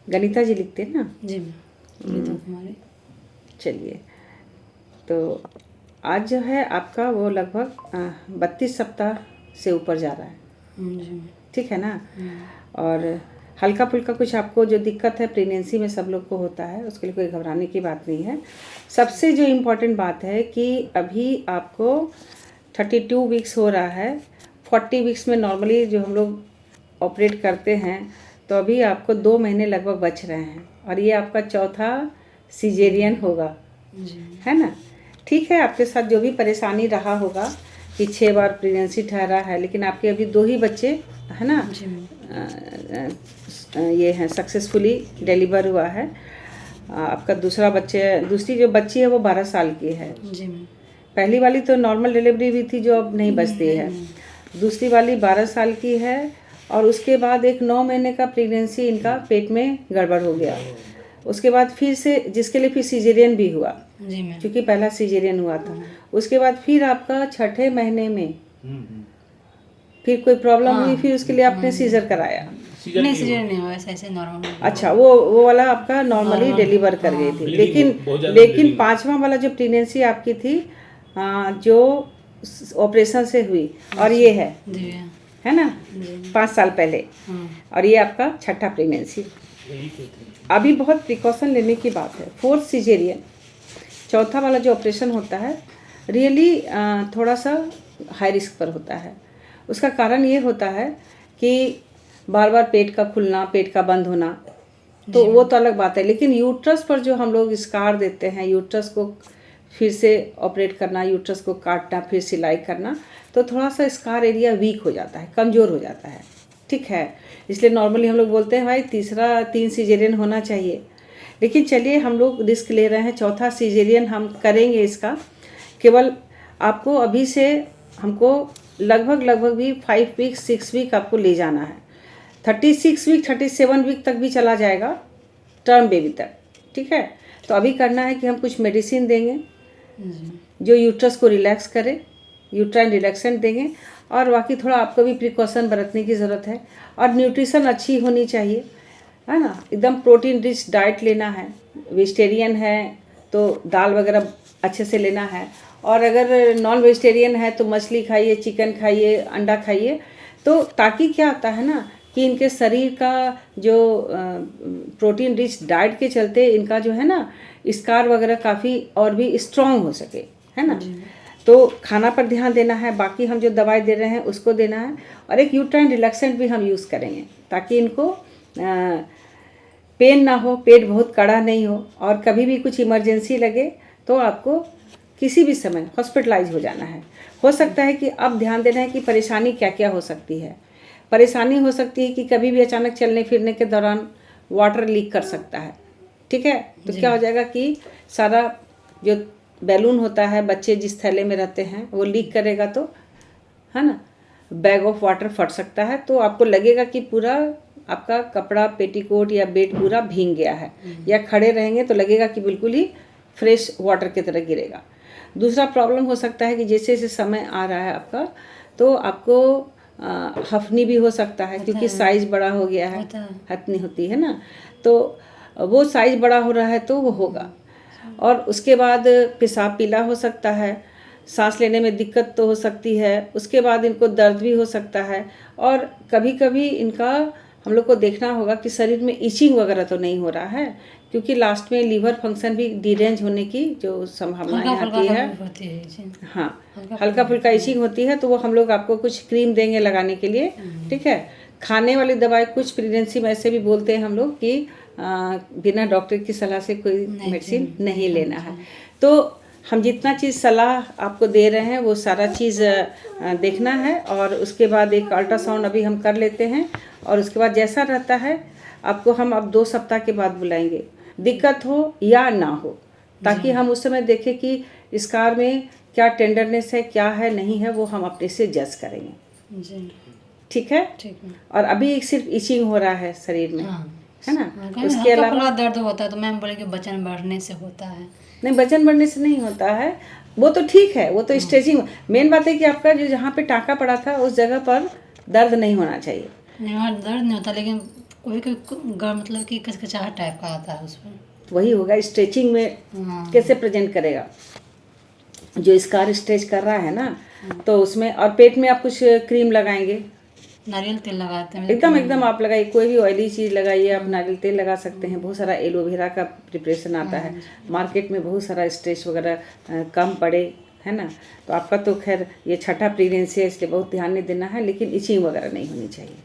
गनीता जी लिखते हैं ना? जी गनीता कुमारी। चलिए, तो आज जो है आपका वो लगभग 32 सप्ताह से ऊपर जा रहा है। जी। ठीक है ना? और हल्का फुल्का कुछ आपको जो दिक्कत है प्रेगनेंसी में सब लोग को होता है, उसके लिए कोई घबराने की बात नहीं है। सबसे जो इम्पोर्टेंट बात है कि अभी आपको 32 वीक्स हो रहा है। 40 वीक्स में नॉर्मली जो हम लोग ऑपरेट करते हैं, तो अभी आपको 2 महीने लगभग बच रहे हैं और ये आपका चौथा सीजेरियन होगा, है ना? ठीक है, आपके साथ जो भी परेशानी रहा होगा कि 6 बार प्रेगनेंसी ठहरा है, लेकिन आपके अभी 2 ही बच्चे है ना ये हैं, सक्सेसफुली डिलीवर हुआ है। आपका दूसरी जो बच्ची है वो 12 साल की है। जी। पहली वाली तो नॉर्मल डिलीवरी हुई थी जो अब नहीं बचती है। दूसरी वाली 12 साल की है और उसके बाद एक 9 महीने का प्रेगनेंसी इनका पेट में गड़बड़ हो गया। उसके बाद फिर से जिसके लिए फिर सीजेरियन भी हुआ, क्योंकि पहला सीजेरियन हुआ था। उसके बाद फिर आपका 6ठे महीने में फिर कोई प्रॉब्लम हुई, फिर उसके लिए आपने सीजर कराया। नहीं सीजर नहीं हुआ, ऐसे नॉर्मल। अच्छा, वो वाला आपका नॉर्मली डिलीवर कर गई थी। लेकिन 5वां वाला जो प्रेगनेंसी आपकी थी जो ऑपरेशन से हुई, और ये है ना 5 साल पहले, और ये आपका 6ठा प्रेगनेंसी। अभी बहुत प्रिकॉशन लेने की बात है। 4th सीजेरियन, चौथा वाला जो ऑपरेशन होता है, रियली थोड़ा सा हाई रिस्क पर होता है। उसका कारण ये होता है कि बार बार पेट का खुलना, पेट का बंद होना, तो वो तो अलग बात है। लेकिन यूट्रस पर जो हम लोग स्कार देते हैं, यूट्रस को फिर से ऑपरेट करना, यूट्रस को काटना, फिर सिलाई करना, तो थोड़ा सा स्कार एरिया वीक हो जाता है, कमज़ोर हो जाता है। ठीक है, इसलिए नॉर्मली हम लोग बोलते हैं भाई 3 सीजेरियन होना चाहिए। लेकिन चलिए, हम लोग रिस्क ले रहे हैं, चौथा सीजेरियन हम करेंगे। इसका केवल आपको अभी से हमको लगभग भी 5 वीक 6 वीक आपको ले जाना है। 36 वीक 37 वीक तक भी चला जाएगा टर्म बेबी तक। ठीक है, तो अभी करना है कि हम कुछ मेडिसिन देंगे जो यूट्रस को रिलैक्स करे, यूट्राइन रिलैक्सेंट देंगे, और बाकी थोड़ा आपको भी प्रिकॉशन बरतने की ज़रूरत है। और न्यूट्रिशन अच्छी होनी चाहिए, है ना? एकदम प्रोटीन रिच डाइट लेना है। वेजिटेरियन है तो दाल वगैरह अच्छे से लेना है, और अगर नॉन वेजिटेरियन है तो मछली खाइए, चिकन खाइए, अंडा खाइए। तो ताकि क्या होता है ना कि इनके शरीर का जो प्रोटीन रिच डाइट के चलते इनका जो है ना स्कार वगैरह काफ़ी और भी स्ट्रॉन्ग हो सके, है ना? तो खाना पर ध्यान देना है, बाकी हम जो दवाई दे रहे हैं उसको देना है, और एक यूट्राइन रिलैक्सेंट भी हम यूज़ करेंगे ताकि इनको पेन ना हो, पेट बहुत कड़ा नहीं हो, और कभी भी कुछ इमरजेंसी लगे तो आपको किसी भी समय हॉस्पिटलाइज हो जाना है। हो सकता है कि अब ध्यान देना है कि परेशानी क्या क्या हो सकती है। परेशानी हो सकती है कि कभी भी अचानक चलने फिरने के दौरान वाटर लीक कर सकता है। ठीक है, तो क्या हो जाएगा कि सारा जो बैलून होता है, बच्चे जिस थैले में रहते हैं, वो लीक करेगा, तो है ना बैग ऑफ वाटर फट सकता है। तो आपको लगेगा कि पूरा आपका कपड़ा, पेटीकोट या बेड पूरा भीग गया है, या खड़े रहेंगे तो लगेगा कि बिल्कुल ही फ्रेश वाटर की तरह गिरेगा। दूसरा प्रॉब्लम हो सकता है कि जैसे जैसे समय आ रहा है आपका, तो आपको हफनी भी हो सकता है, क्योंकि साइज़ बड़ा हो गया है, हथनी होती है ना, तो वो साइज़ बड़ा हो रहा है तो वो होगा। और उसके बाद पेशाब पीला हो सकता है, सांस लेने में दिक्कत तो हो सकती है, उसके बाद इनको दर्द भी हो सकता है, और कभी कभी इनका हम लोग को देखना होगा कि शरीर में इचिंग वगैरह तो नहीं हो रहा है, क्योंकि लास्ट में लीवर फंक्शन भी डिरेंज होने की जो संभावना आती है। हाँ, हल्का फुल्का इचिंग होती है, तो वो हम लोग आपको कुछ क्रीम देंगे लगाने के लिए। ठीक है, खाने वाली दवाई कुछ प्रेगनेंसी में ऐसे भी बोलते हैं हम लोग कि बिना डॉक्टर की सलाह से कोई मेडिसिन नहीं लेना है। तो हम जितना चीज़ सलाह आपको दे रहे हैं वो सारा चीज़ देखना है, और उसके बाद एक अल्ट्रासाउंड अभी हम कर लेते हैं, और उसके बाद जैसा रहता है आपको हम अब 2 सप्ताह के बाद बुलाएंगे, दिक्कत हो या ना हो, ताकि हम उस समय देखें कि स्कार में क्या टेंडरनेस है, क्या है, नहीं है, वो हम अपने से जज करेंगे। ठीक है? और अभी सिर्फ इचिंग हो रहा है शरीर में, है ना? उसके अलावा दर्द होता है तो मैम बोले कि वजन बढ़ने से होता है। नहीं, वजन बढ़ने से नहीं होता है, वो तो ठीक है, वो तो स्ट्रेचिंग। मेन बात है कि आपका जो जहाँ पे टाँका पड़ा था उस जगह पर दर्द नहीं होना चाहिए। नहीं, दर्द नहीं होता, लेकिन कोई कोई मतलब कि कचकचाहट टाइप का आता है उसमें। तो वही होगा, स्ट्रेचिंग में हाँ। कैसे प्रेजेंट करेगा, जो स्कार स्ट्रेच कर रहा है ना, तो उसमें। और पेट में आप कुछ क्रीम लगाएंगे, नारियल तेल लगाते हैं एकदम एकदम आप लगाइए, कोई भी ऑयली चीज़ लगाइए, आप नारियल तेल लगा सकते हैं। बहुत सारा एलोवेरा का प्रिपरेशन आता है मार्केट में, बहुत सारा स्ट्रेस वगैरह कम पड़े, है ना। तो आपका तो खैर ये छठा प्रेगनेंसी है, इसलिए बहुत ध्यान नहीं देना है, लेकिन इचिंग वगैरह नहीं होनी चाहिए।